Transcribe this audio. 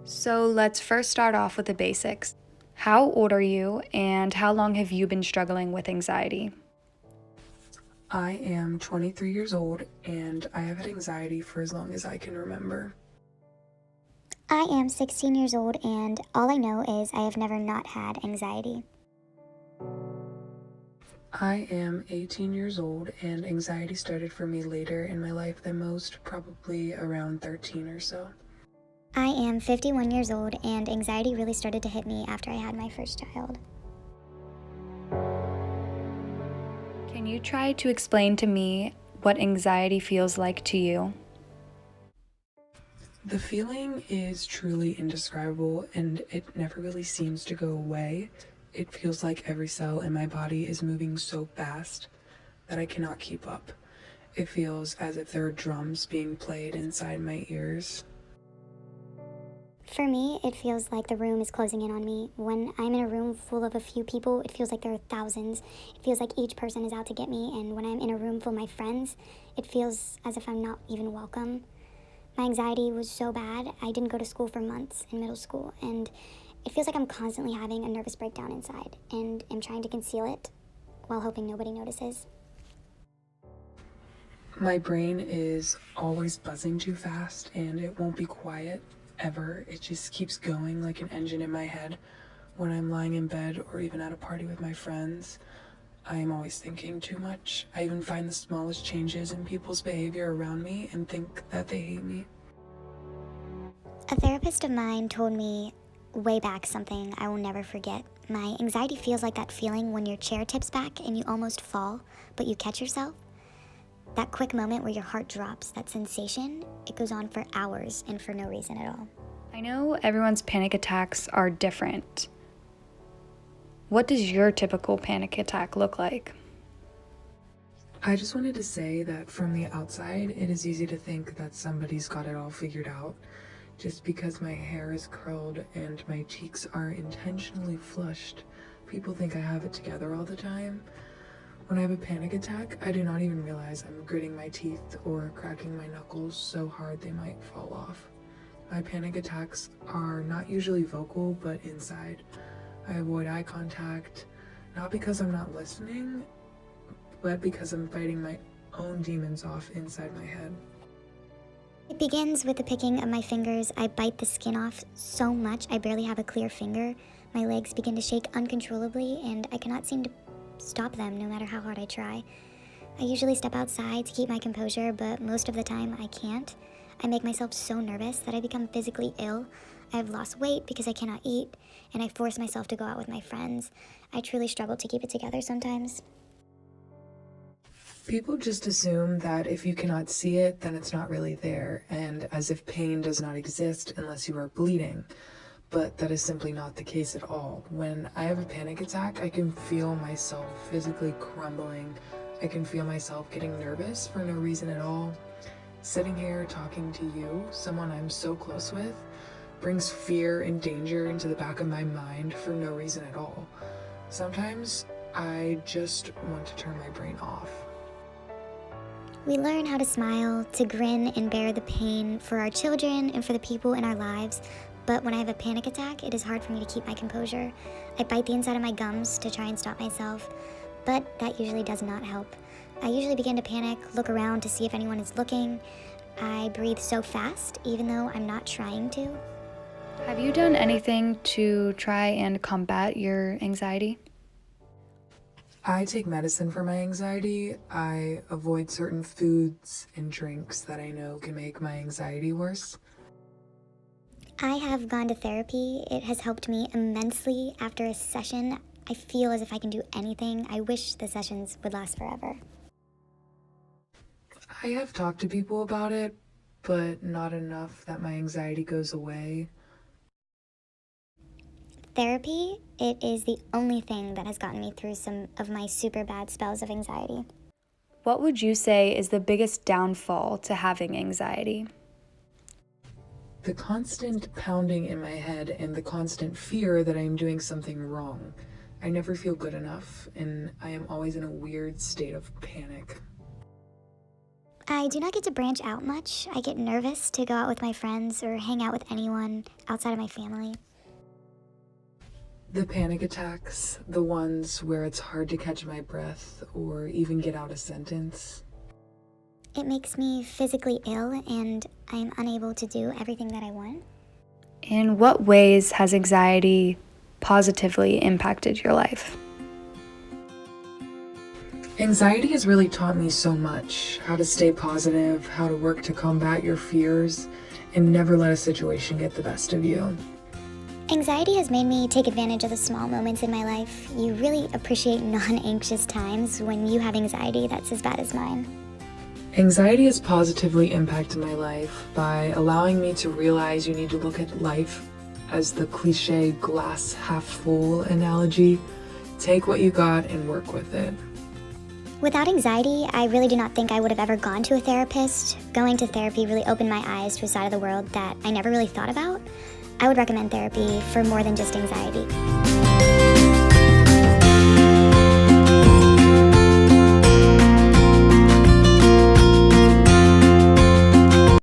So let's first start off with the basics. How old are you, and how long have you been struggling with anxiety? I am 23 years old and I have had anxiety for as long as I can remember. I am 16 years old, and all I know is I have never not had anxiety. I am 18 years old and anxiety started for me later in my life than most, probably around 13 or so. I am 51 years old, and anxiety really started to hit me after I had my first child. Can you try to explain to me what anxiety feels like to you? The feeling is truly indescribable and it never really seems to go away. It feels like every cell in my body is moving so fast that I cannot keep up. It feels as if there are drums being played inside my ears. For me, it feels like the room is closing in on me. When I'm in a room full of a few people, it feels like there are thousands. It feels like each person is out to get me, and when I'm in a room full of my friends, it feels as if I'm not even welcome. My anxiety was so bad, I didn't go to school for months in middle school, and it feels like I'm constantly having a nervous breakdown inside, and am trying to conceal it while hoping nobody notices. My brain is always buzzing too fast and it won't be quiet ever. It just keeps going like an engine in my head. When I'm lying in bed or even at a party with my friends, I am always thinking too much. I even find the smallest changes in people's behavior around me and think that they hate me. A therapist of mine told me way back something I will never forget. My anxiety feels like that feeling when your chair tips back and you almost fall, but you catch yourself. That quick moment where your heart drops, that sensation, it goes on for hours and for no reason at all. I know everyone's panic attacks are different. What does your typical panic attack look like? I just wanted to say that from the outside, it is easy to think that somebody's got it all figured out. Just because my hair is curled and my cheeks are intentionally flushed, people think I have it together all the time. When I have a panic attack, I do not even realize I'm gritting my teeth or cracking my knuckles so hard they might fall off. My panic attacks are not usually vocal, but inside. I avoid eye contact, not because I'm not listening, but because I'm fighting my own demons off inside my head. It begins with the picking of my fingers. I bite the skin off so much I barely have a clear finger. My legs begin to shake uncontrollably, and I cannot seem to stop them no matter how hard I try. I usually step outside to keep my composure, but most of the time I can't. I make myself so nervous that I become physically ill. I have lost weight because I cannot eat, and I force myself to go out with my friends. I truly struggle to keep it together sometimes. People just assume that if you cannot see it, then it's not really there, and as if pain does not exist unless you are bleeding. But that is simply not the case at all. When I have a panic attack, I can feel myself physically crumbling. I can feel myself getting nervous for no reason at all. Sitting here talking to you, someone I'm so close with, brings fear and danger into the back of my mind for no reason at all. Sometimes I just want to turn my brain off. We learn how to smile, to grin and bear the pain for our children and for the people in our lives. But when I have a panic attack, it is hard for me to keep my composure. I bite the inside of my gums to try and stop myself, but that usually does not help. I usually begin to panic, look around to see if anyone is looking. I breathe so fast, even though I'm not trying to. Have you done anything to try and combat your anxiety? I take medicine for my anxiety. I avoid certain foods and drinks that I know can make my anxiety worse. I have gone to therapy. It has helped me immensely. After a session, I feel as if I can do anything. I wish the sessions would last forever. I have talked to people about it, but not enough that my anxiety goes away. Therapy, it is the only thing that has gotten me through some of my super bad spells of anxiety. What would you say is the biggest downfall to having anxiety? The constant pounding in my head and the constant fear that I am doing something wrong. I never feel good enough, and I am always in a weird state of panic. I do not get to branch out much. I get nervous to go out with my friends or hang out with anyone outside of my family. The panic attacks, the ones where it's hard to catch my breath or even get out a sentence. It makes me physically ill and I'm unable to do everything that I want. In what ways has anxiety positively impacted your life? Anxiety has really taught me so much: how to stay positive, how to work to combat your fears, and never let a situation get the best of you. Anxiety has made me take advantage of the small moments in my life. You really appreciate non-anxious times when you have anxiety that's as bad as mine. Anxiety has positively impacted my life by allowing me to realize you need to look at life as the cliche glass half full analogy. Take what you got and work with it. Without anxiety, I really do not think I would have ever gone to a therapist. Going to therapy really opened my eyes to a side of the world that I never really thought about. I would recommend therapy for more than just anxiety.